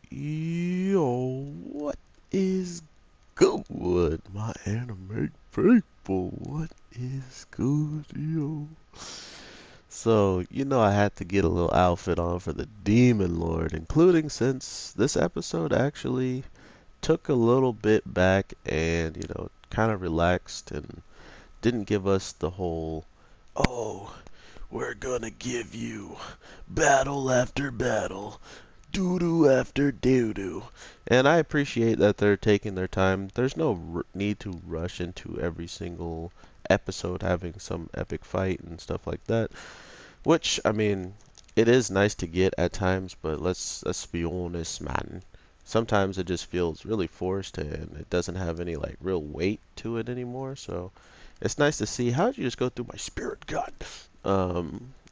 Yo, what is good, my anime people? What is good, yo? So, I had to get a little outfit on for the Demon Lord, including since this episode actually took a little bit back and, kind of relaxed and didn't give us the whole, oh, we're gonna give you battle after battle, doo-doo after doo-doo. And I appreciate that they're taking their time. There's no need to rush into every single episode having some epic fight and stuff like that. Which, I mean, it is nice to get at times, but let's be honest, man. Sometimes it just feels really forced and it doesn't have any like real weight to it anymore. So it's nice to see how did you just go through my spirit god.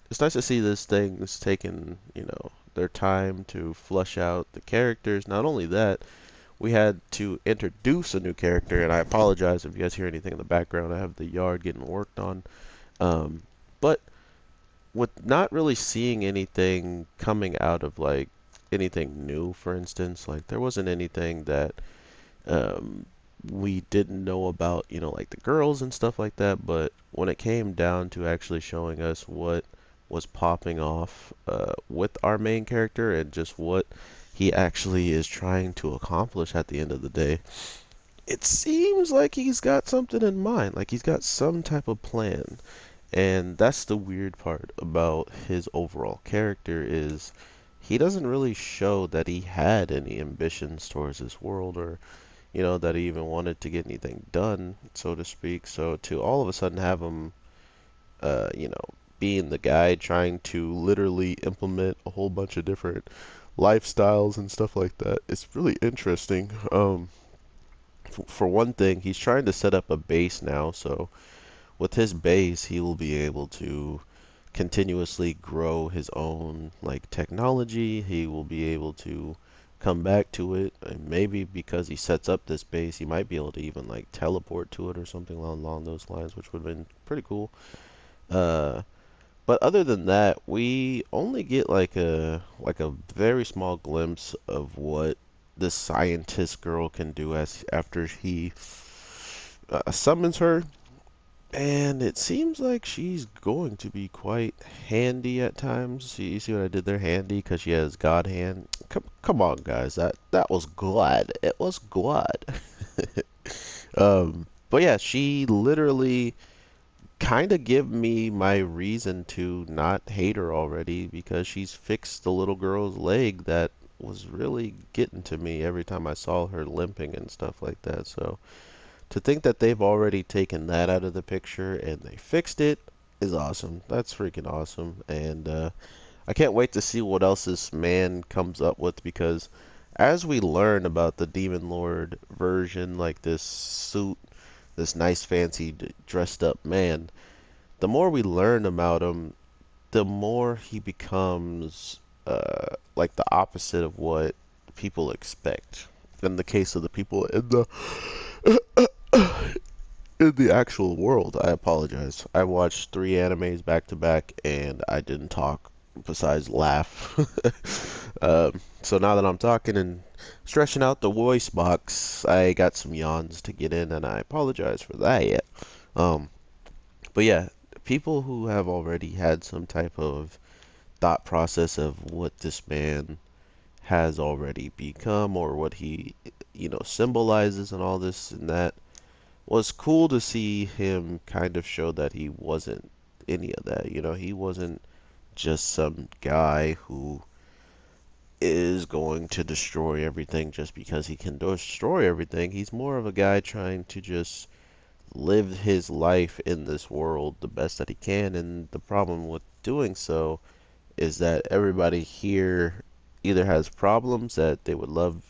It's nice to see this thing is taking, their time to flush out the characters. Not only that, we had to introduce a new character, and I apologize if you guys hear anything in the background. I have the yard getting worked on. But with not really seeing anything coming out of like anything new, for instance, like there wasn't anything that um, we didn't know about, like the girls and stuff like that. But when it came down to actually showing us what was popping off with our main character and just what he actually is trying to accomplish at the end of the day, it seems like he's got something in mind, like he's got some type of plan. And that's the weird part about his overall character is he doesn't really show that he had any ambitions towards this world or that he even wanted to get anything done, so to speak. So to all of a sudden have him, uh, you know, being the guy trying to literally implement a whole bunch of different lifestyles and stuff like that, it's really interesting. For one thing, he's trying to set up a base now, so with his base, he will be able to continuously grow his own like technology. He will be able to come back to it, and maybe because he sets up this base, he might be able to even like teleport to it or something along those lines, which would have been pretty cool. Uh, but other than that, we only get like a very small glimpse of what this scientist girl can do as after he summons her, and it seems like she's going to be quite handy at times. You see what I did there? Handy because she has God hand. Come on, guys. That was good. It was good. But yeah, she literally kind of give me my reason to not hate her already because she's fixed the little girl's leg that was really getting to me every time I saw her limping and stuff like that. So to think that they've already taken that out of the picture and they fixed it is awesome. That's freaking awesome. And I can't wait to see what else this man comes up with because as we learn about the Demon Lord version, like this suit, this nice fancy dressed up man, the more we learn about him, the more he becomes like the opposite of what people expect. In the case of the people in the actual world, I apologize. I watched three animes back to back and I didn't talk besides laugh. So now that I'm talking and stretching out the voice box, I got some yawns to get in and I apologize for that. Um, but yeah, people who have already had some type of thought process of what this man has already become or what he, symbolizes and all this and that was cool to see him kind of show that he wasn't any of that. He wasn't just some guy who is going to destroy everything just because he can destroy everything. He's more of a guy trying to just live his life in this world the best that he can. And the problem with doing so is that everybody here either has problems that they would love,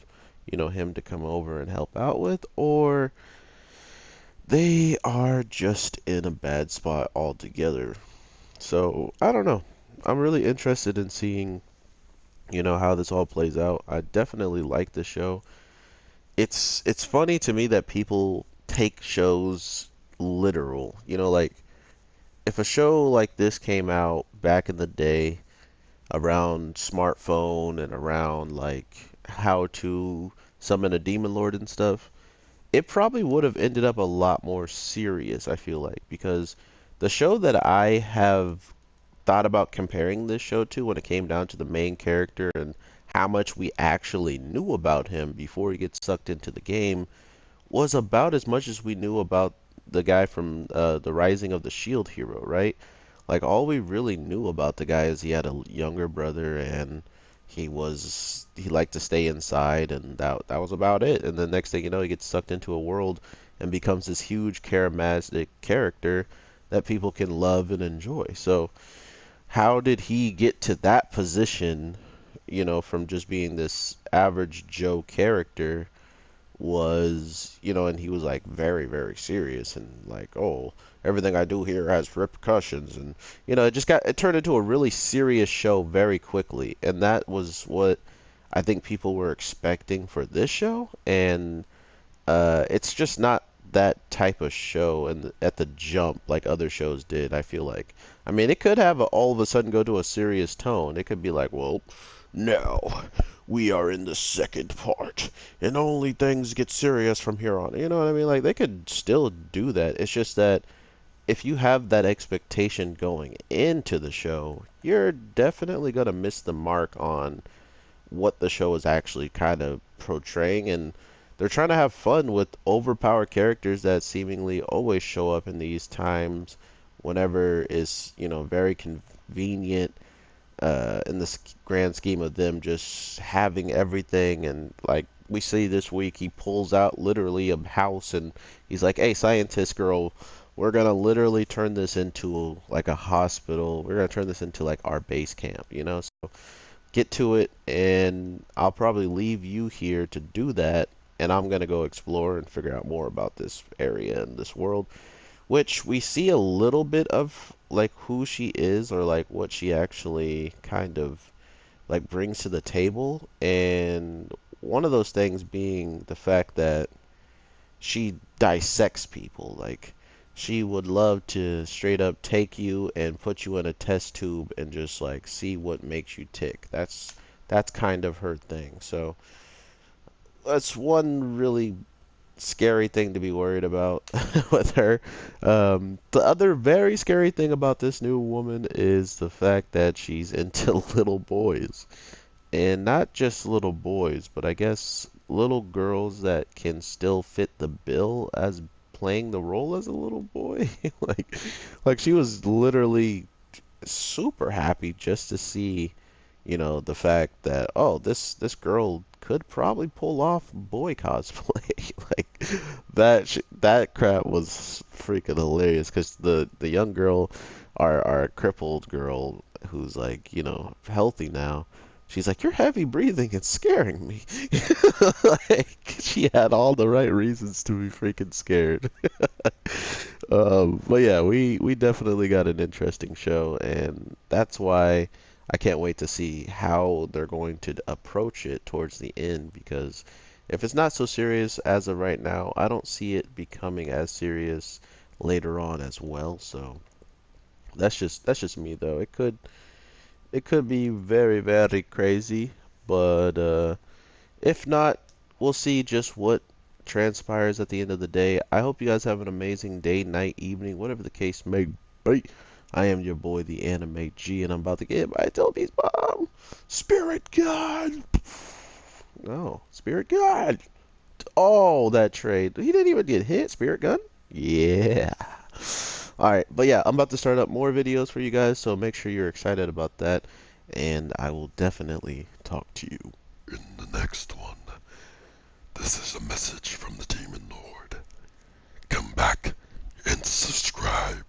him to come over and help out with, or they are just in a bad spot altogether. So, I don't know. I'm really interested in seeing, how this all plays out. I definitely like the show. It's funny to me that people take shows literal. Like if a show like this came out back in the day around smartphone and around like how to summon a demon lord and stuff, it probably would have ended up a lot more serious, I feel like, because the show that I have thought about comparing this show to when it came down to the main character and how much we actually knew about him before he gets sucked into the game was about as much as we knew about the guy from the Rising of the Shield Hero, right? Like all we really knew about the guy is he had a younger brother and he liked to stay inside and that was about it. And the next thing you know, he gets sucked into a world and becomes this huge charismatic character that people can love and enjoy. So how did he get to that position, from just being this average Joe character was, and he was like very, very serious and like, oh, everything I do here has repercussions. And, it turned into a really serious show very quickly. And that was what I think people were expecting for this show. And it's just not that type of show and at the jump like other shows did, I feel like. I mean, it could have all of a sudden go to a serious tone. It could be like, well, now we are in the second part, and only things get serious from here on. You know what I mean? Like, they could still do that. It's just that if you have that expectation going into the show, you're definitely going to miss the mark on what the show is actually kind of portraying, and they're trying to have fun with overpowered characters that seemingly always show up in these times whenever is, very convenient in the grand scheme of them just having everything. And like we see this week, he pulls out literally a house and he's like, hey, scientist girl, we're gonna literally turn this into like a hospital. We're gonna turn this into like our base camp, So get to it, and I'll probably leave you here to do that, and I'm gonna go explore and figure out more about this area and this world, which we see a little bit of like who she is or like what she actually kind of like brings to the table. And one of those things being the fact that she dissects people. Like she would love to straight up take you and put you in a test tube and just like see what makes you tick. That's kind of her thing. So that's one really scary thing to be worried about with her. The other very scary thing about this new woman is the fact that she's into little boys. And not just little boys, but I guess little girls that can still fit the bill as playing the role as a little boy. like she was literally super happy just to see, the fact that, oh, this girl could probably pull off boy cosplay. Like that crap was freaking hilarious because the young girl, our crippled girl who's like, healthy now. She's like, you're heavy breathing and scaring me. Like, she had all the right reasons to be freaking scared. But yeah, we definitely got an interesting show, and that's why I can't wait to see how they're going to approach it towards the end. Because if it's not so serious as of right now, I don't see it becoming as serious later on as well. So that's just me though. It could be very, very crazy, but if not, we'll see just what transpires at the end of the day. I hope you guys have an amazing day, night, evening, whatever the case may be. I am your boy, the Anime G, and I'm about to get my Toby's bomb. Spirit God. Oh, Spirit God. Oh, that trade. He didn't even get hit. Spirit Gun. Yeah. Alright, but yeah, I'm about to start up more videos for you guys, so make sure you're excited about that, and I will definitely talk to you in the next one. This is a message from the Demon Lord. Come back and subscribe.